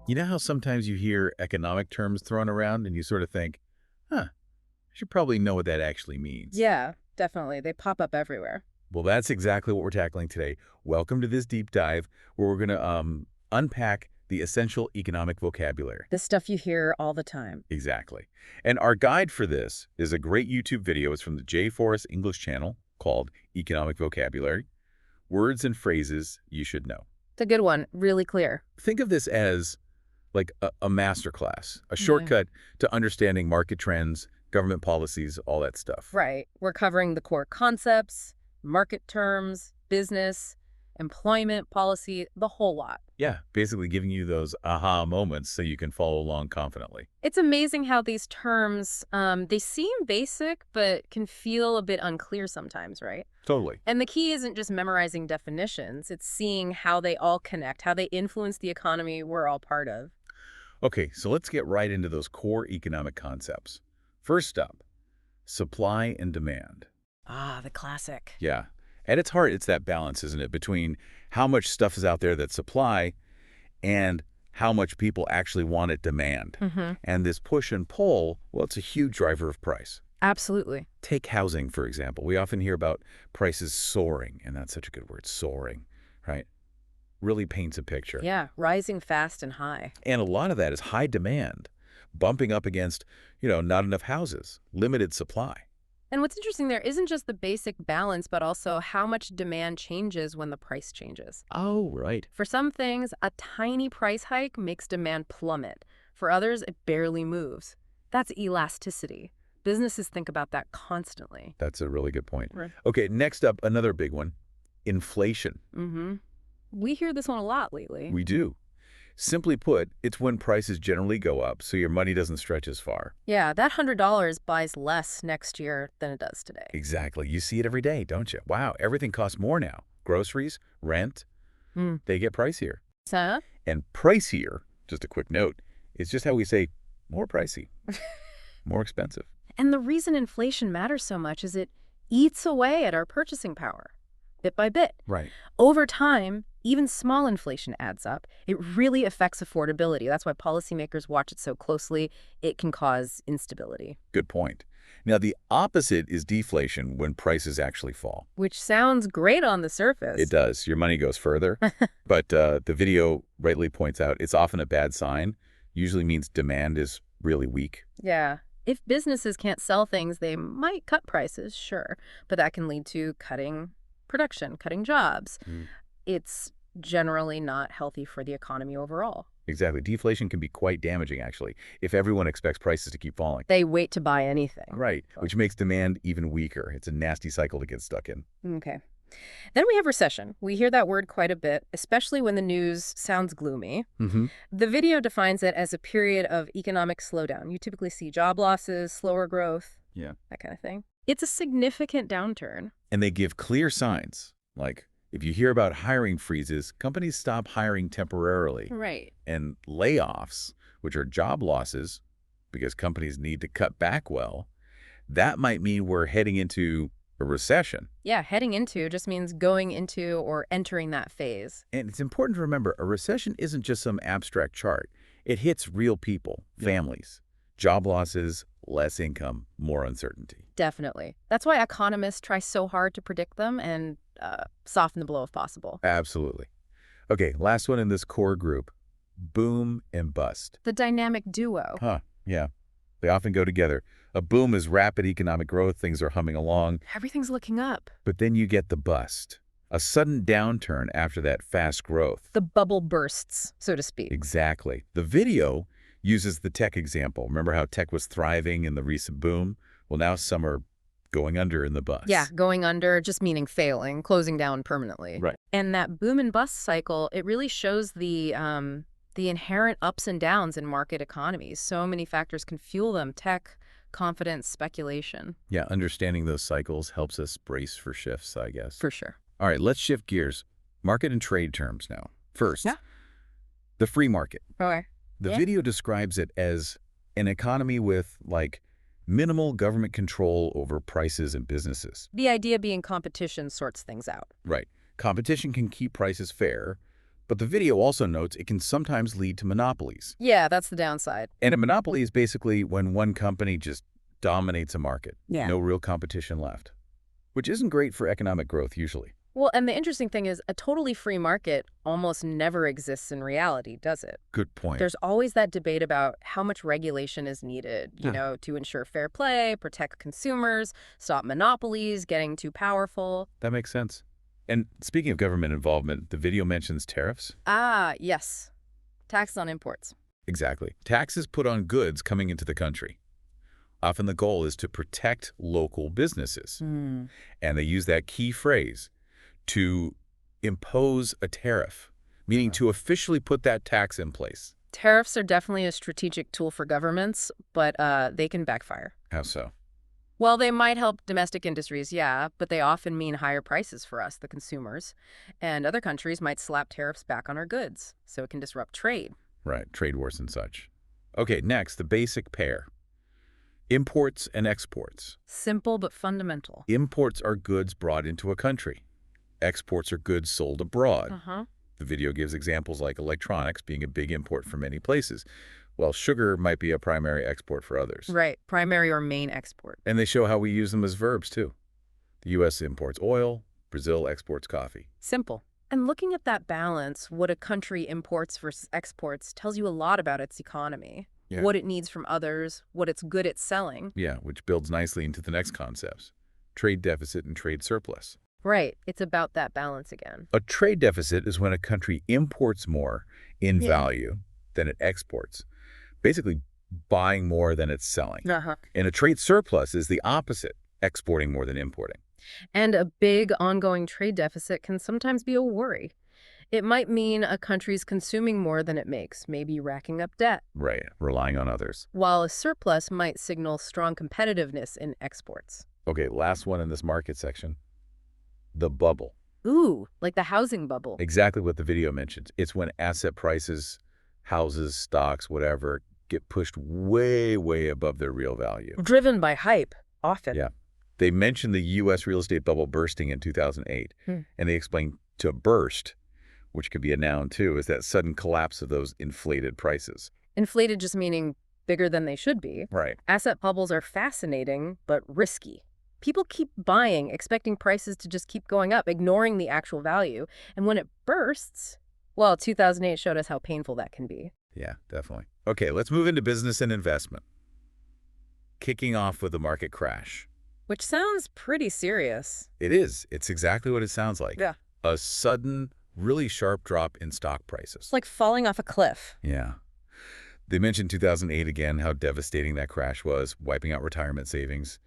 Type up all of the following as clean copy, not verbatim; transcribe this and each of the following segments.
You know how sometimes you hear economic terms thrown around and you sort of think, huh, I should probably know what that actually means. Yeah, definitely. They pop up everywhere. Well, that's exactly what we're tackling today. Welcome to this deep dive where we're going to unpack the essential economic vocabulary. The stuff you hear all the time. Exactly. And our guide for this is a great YouTube video. It's from the J. Forrest English channel called Economic Vocabulary. Words and phrases you should know. It's a good one. Really clear. Think of this as like a master class, a shortcut to understanding market trends, government policies, all that stuff. Right. We're covering the core concepts, market terms, business, employment policy, the whole lot. Yeah, basically giving you those aha moments so you can follow along confidently. It's amazing how these terms, they seem basic, but can feel a bit unclear sometimes, right? Totally. And the key isn't just memorizing definitions. It's seeing how they all connect, how they influence the economy we're all part of. Okay, so let's get right into those core economic concepts. First up, supply and demand. Ah, the classic. Yeah. At its heart, it's that balance, isn't it, between how much stuff is out there that supply and how much people actually want it demand. And this push and pull, well, it's a huge driver of price. Absolutely. Take housing, for example. We often hear about prices soaring, and that's such a good word, soaring, right? Really paints a picture. Yeah, rising fast and high. And a lot of that is high demand, bumping up against, not enough houses, limited supply. And what's interesting there isn't just the basic balance, but also how much demand changes when the price changes. Oh, right. For some things, a tiny price hike makes demand plummet. For others, it barely moves. That's elasticity. Businesses think about that constantly. That's a really good point. Right. Okay, next up, another big one, inflation. We hear this one a lot lately. We do. Simply put, it's when prices generally go up, so your money doesn't stretch as far. Yeah, that $100 buys less next year than it does today. Exactly. You see it every day, don't you? Wow, everything costs more now. Groceries, rent, they get pricier. So? And pricier, just a quick note, is just how we say more pricey, more expensive. And the reason inflation matters so much is it eats away at our purchasing power, bit by bit. Right. Over time, even small inflation adds up. It really affects affordability. That's why policymakers watch it so closely. It can cause instability. Good point. Now, the opposite is deflation when prices actually fall. Which sounds great on the surface. It does. Your money goes further. But the video rightly points out it's often a bad sign. Usually means demand is really weak. Yeah. If businesses can't sell things, they might cut prices, sure. But that can lead to cutting production, cutting jobs. It's generally not healthy for the economy overall. Exactly. Deflation can be quite damaging, actually, if everyone expects prices to keep falling. They wait to buy anything. Right, which makes demand even weaker. It's a nasty cycle to get stuck in. Okay. Then we have recession. We hear that word quite a bit, especially when the news sounds gloomy. The video defines it as a period of economic slowdown. You typically see job losses, slower growth, that kind of thing. It's a significant downturn. And they give clear signs, like if you hear about hiring freezes, companies stop hiring temporarily. Right. And layoffs, which are job losses because companies need to cut back well, that might mean we're heading into a recession. Yeah, heading into just means going into or entering that phase. And it's important to remember, a recession isn't just some abstract chart. It hits real people, families, job losses, less income, more uncertainty. Definitely. That's why economists try so hard to predict them and soften the blow if possible. Absolutely. Okay, last one in this core group, boom and bust. The dynamic duo. Yeah. They often go together. A boom is rapid economic growth, things are humming along. Everything's looking up. But then you get the bust, a sudden downturn after that fast growth. The bubble bursts, so to speak. Exactly. The video uses the tech example. Remember how tech was thriving in the recent boom? Well, now some are going under in the bust. Yeah, going under, just meaning failing, closing down permanently. Right. And that boom and bust cycle, it really shows the inherent ups and downs in market economies. So many factors can fuel them: tech, confidence, speculation. Yeah, understanding those cycles helps us brace for shifts, I guess. For sure. All right, let's shift gears. Market and trade terms now. First, the free market. Okay. The video describes it as an economy with, like, minimal government control over prices and businesses. The idea being competition sorts things out. Right. Competition can keep prices fair, But the video also notes it can sometimes lead to monopolies. Yeah, that's the downside. And a monopoly is basically when one company just dominates a market. Yeah. No real competition left, which isn't great for economic growth usually. Well, and the interesting thing is a totally free market almost never exists in reality, does it? Good point. There's always that debate about how much regulation is needed, to ensure fair play, protect consumers, stop monopolies getting too powerful. That makes sense. And speaking of government involvement, the video mentions tariffs. Ah, yes. Tax on imports. Exactly. Taxes put on goods coming into the country. Often the goal is to protect local businesses. And they use that key phrase, to impose a tariff, meaning to officially put that tax in place. Tariffs are definitely a strategic tool for governments, but they can backfire. How so? Well, they might help domestic industries, yeah, but they often mean higher prices for us, the consumers. And other countries might slap tariffs back on our goods, so it can disrupt trade. Right, trade wars and such. Okay, next, the basic pair. Imports and exports. Simple but fundamental. Imports are goods brought into a country. Exports are goods sold abroad. The video gives examples like electronics being a big import for many places, while sugar might be a primary export for others. Right, primary or main export. And they show how we use them as verbs, too. The U.S. imports oil, Brazil exports coffee. Simple. And looking at that balance, what a country imports versus exports tells you a lot about its economy, what it needs from others, what it's good at selling. Yeah, which builds nicely into the next concepts, trade deficit and trade surplus. Right, it's about that balance again. A trade deficit is when a country imports more in value than it exports, basically buying more than it's selling. And a trade surplus is the opposite, exporting more than importing. And a big ongoing trade deficit can sometimes be a worry. It might mean a country's consuming more than it makes, maybe racking up debt. Right, relying on others. While a surplus might signal strong competitiveness in exports. Okay, last one in this market section. The bubble. Ooh, like the housing bubble. Exactly what the video mentions. It's when asset prices, houses, stocks, whatever, get pushed way, way above their real value. Driven by hype, often. Yeah. They mentioned the U.S. real estate bubble bursting in 2008, and they explain to burst, which could be a noun too, is that sudden collapse of those inflated prices. Inflated just meaning bigger than they should be. Right. Asset bubbles are fascinating, but risky. People keep buying, expecting prices to just keep going up, ignoring the actual value. And when it bursts, well, 2008 showed us how painful that can be. Yeah, definitely. Okay, let's move into business and investment. Kicking off with the market crash. Which sounds pretty serious. It is. It's exactly what it sounds like. Yeah. A sudden, really sharp drop in stock prices. It's like falling off a cliff. Yeah. They mentioned 2008 again, how devastating that crash was, wiping out retirement savings.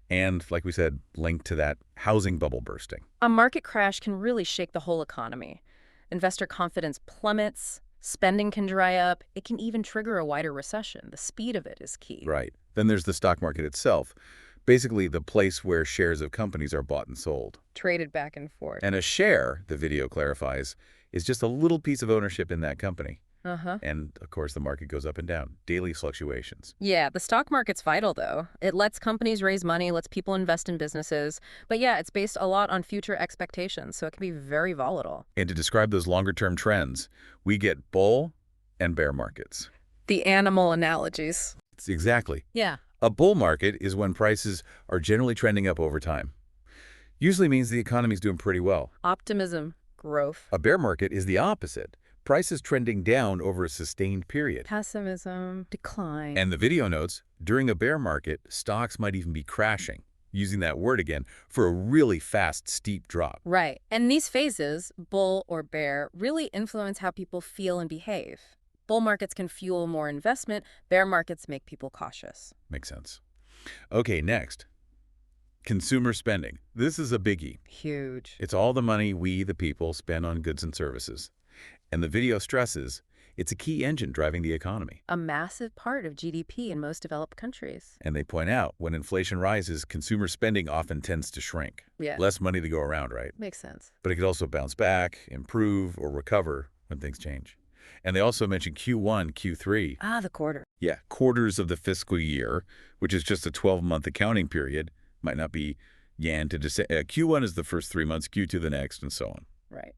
And, like we said, linked to that housing bubble bursting. A market crash can really shake the whole economy. Investor confidence plummets, spending can dry up, it can even trigger a wider recession. The speed of it is key. Right. Then there's the stock market itself, basically the place where shares of companies are bought and sold. Traded back and forth. And a share, the video clarifies, is just a little piece of ownership in that company. And, of course, the market goes up and down, daily fluctuations. Yeah, the stock market's vital, though. It lets companies raise money, lets people invest in businesses. But yeah, it's based a lot on future expectations, so it can be very volatile. And to describe those longer-term trends, we get bull and bear markets. The animal analogies. Exactly. Yeah. A bull market is when prices are generally trending up over time. Usually means the economy's doing pretty well. Optimism, growth. A bear market is the opposite. Prices trending down over a sustained period. Pessimism, decline. And the video notes, during a bear market, stocks might even be crashing, using that word again, for a really fast, steep drop. Right. And these phases, bull or bear, really influence how people feel and behave. Bull markets can fuel more investment. Bear markets make people cautious. Makes sense. Okay, next. Consumer spending. This is a biggie. Huge. It's all the money we, the people, spend on goods and services. And the video stresses it's a key engine driving the economy. A massive part of GDP in most developed countries. And they point out when inflation rises, consumer spending often tends to shrink. Yeah. Less money to go around, right? Makes sense. But it could also bounce back, improve, or recover when things change. And they also mention Q1, Q3. Ah, the quarter. Yeah, quarters of the fiscal year, which is just a 12-month accounting period. Might not be Jan to December. Q1 is the first 3 months, Q2 the next, and so on. Right.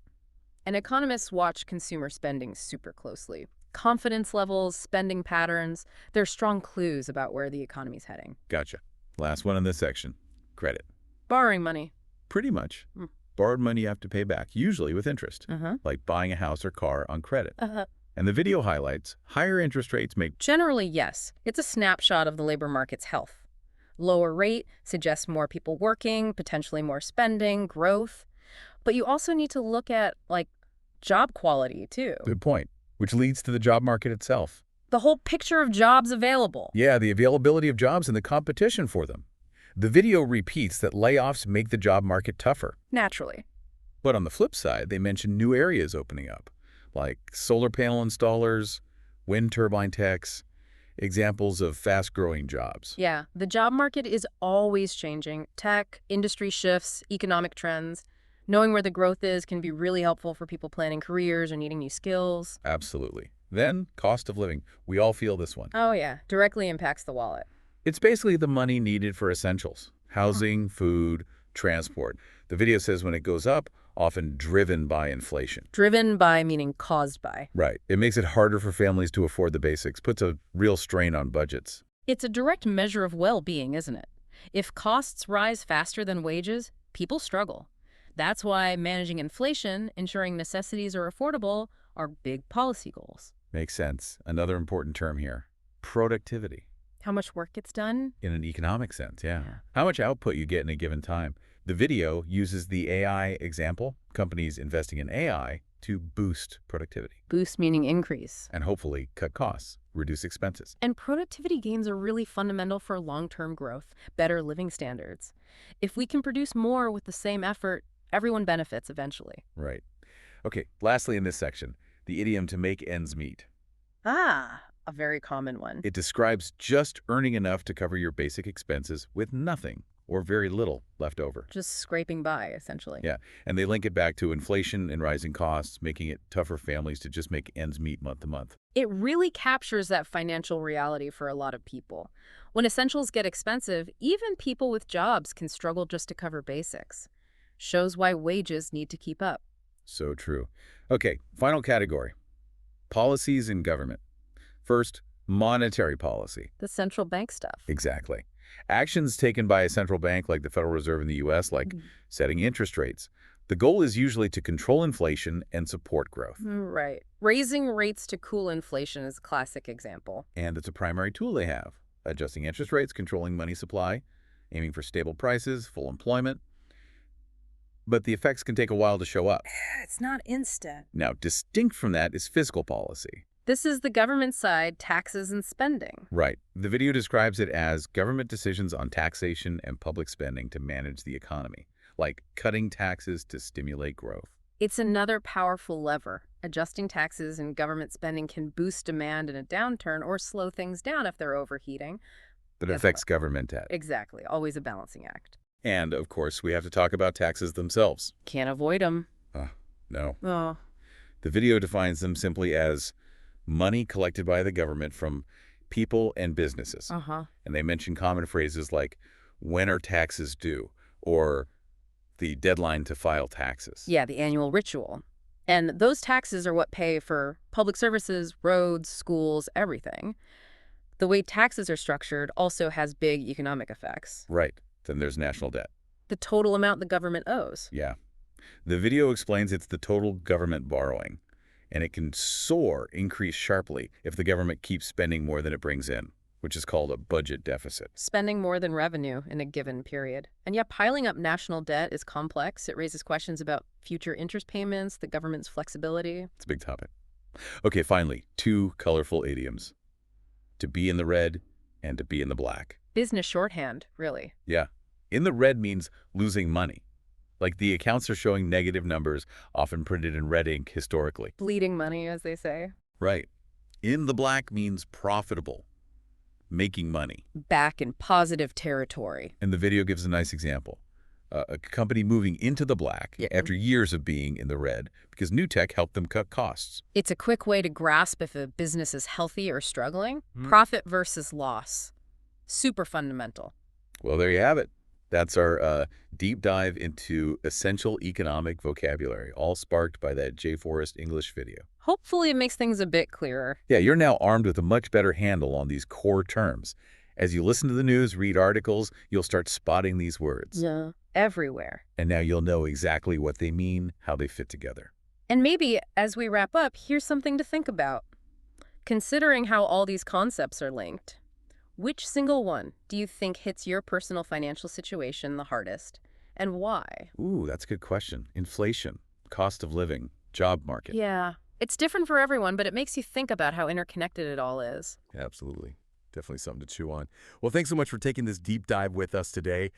And economists watch consumer spending super closely. Confidence levels, spending patterns, they're strong clues about where the economy's heading. Gotcha. Last one in this section. Credit. Borrowing money. Pretty much. Mm. Borrowed money you have to pay back, usually with interest, like buying a house or car on credit. And the video highlights higher interest rates make... Generally, yes. It's a snapshot of the labor market's health. Lower rate suggests more people working, potentially more spending, growth. But you also need to look at, like, job quality, too. Good point. Which leads to the job market itself. The whole picture of jobs available. Yeah, the availability of jobs and the competition for them. The video repeats that layoffs make the job market tougher. Naturally. But on the flip side, they mention new areas opening up, like solar panel installers, wind turbine techs, examples of fast-growing jobs. Yeah, the job market is always changing. Tech, industry shifts, economic trends. Knowing where the growth is can be really helpful for people planning careers or needing new skills. Absolutely. Then, cost of living. We all feel this one. Oh, yeah. Directly impacts the wallet. It's basically the money needed for essentials. Housing, food, transport. The video says when it goes up, often driven by inflation. Driven by meaning caused by. Right. It makes it harder for families to afford the basics, puts a real strain on budgets. It's a direct measure of well-being, isn't it? If costs rise faster than wages, people struggle. That's why managing inflation, ensuring necessities are affordable, are big policy goals. Makes sense. Another important term here. Productivity. How much work gets done? In an economic sense, yeah. How much output you get in a given time. The video uses the AI example, companies investing in AI, to boost productivity. Boost meaning increase. And hopefully cut costs, reduce expenses. And productivity gains are really fundamental for long-term growth, better living standards. If we can produce more with the same effort, everyone benefits eventually. Right. Okay, lastly in this section, the idiom to make ends meet. Ah, a very common one. It describes just earning enough to cover your basic expenses with nothing or very little left over. Just scraping by, essentially. Yeah, and they link it back to inflation and rising costs, making it tougher for families to just make ends meet month to month. It really captures that financial reality for a lot of people. When essentials get expensive, even people with jobs can struggle just to cover basics. Shows why wages need to keep up. So true. Okay, final category. Policies in government. First, monetary policy. The central bank stuff. Exactly. Actions taken by a central bank like the Federal Reserve in the U.S., like setting interest rates. The goal is usually to control inflation and support growth. Right. Raising rates to cool inflation is a classic example. And it's a primary tool they have. Adjusting interest rates, controlling money supply, aiming for stable prices, full employment. But the effects can take a while to show up. It's not instant. Now, distinct from that is fiscal policy. This is the government side, taxes and spending. Right. The video describes it as government decisions on taxation and public spending to manage the economy, like cutting taxes to stimulate growth. It's another powerful lever. Adjusting taxes and government spending can boost demand in a downturn or slow things down if they're overheating. That affects government debt. Exactly. Always a balancing act. And, of course, we have to talk about taxes themselves. Can't avoid them. No. Oh. The video defines them simply as money collected by the government from people and businesses. And they mention common phrases like, when are taxes due? Or the deadline to file taxes. Yeah, the annual ritual. And those taxes are what pay for public services, roads, schools, everything. The way taxes are structured also has big economic effects. Right. Then there's national debt. The total amount the government owes. Yeah. The video explains it's the total government borrowing, and it can increase sharply if the government keeps spending more than it brings in, which is called a budget deficit. Spending more than revenue in a given period. And yet piling up national debt is complex. It raises questions about future interest payments, the government's flexibility. It's a big topic. Okay, finally, two colorful idioms. To be in the red and to be in the black. Business shorthand, really. Yeah. In the red means losing money. Like the accounts are showing negative numbers, often printed in red ink historically. Bleeding money, as they say. Right. In the black means profitable, making money. Back in positive territory. And the video gives a nice example. A company moving into the black after years of being in the red because new tech helped them cut costs. It's a quick way to grasp if a business is healthy or struggling. Profit versus loss. Super fundamental. Well, there you have it. That's our deep dive into essential economic vocabulary, all sparked by that J. Forrest English video. Hopefully it makes things a bit clearer. Yeah, you're now armed with a much better handle on these core terms. As you listen to the news, read articles, you'll start spotting these words. Yeah. Everywhere. And now you'll know exactly what they mean, how they fit together. And maybe, as we wrap up, here's something to think about. Considering how all these concepts are linked, which single one do you think hits your personal financial situation the hardest, and why? Ooh, that's a good question. Inflation, cost of living, job market. Yeah. It's different for everyone, but it makes you think about how interconnected it all is. Absolutely. Definitely something to chew on. Well, thanks so much for taking this deep dive with us today.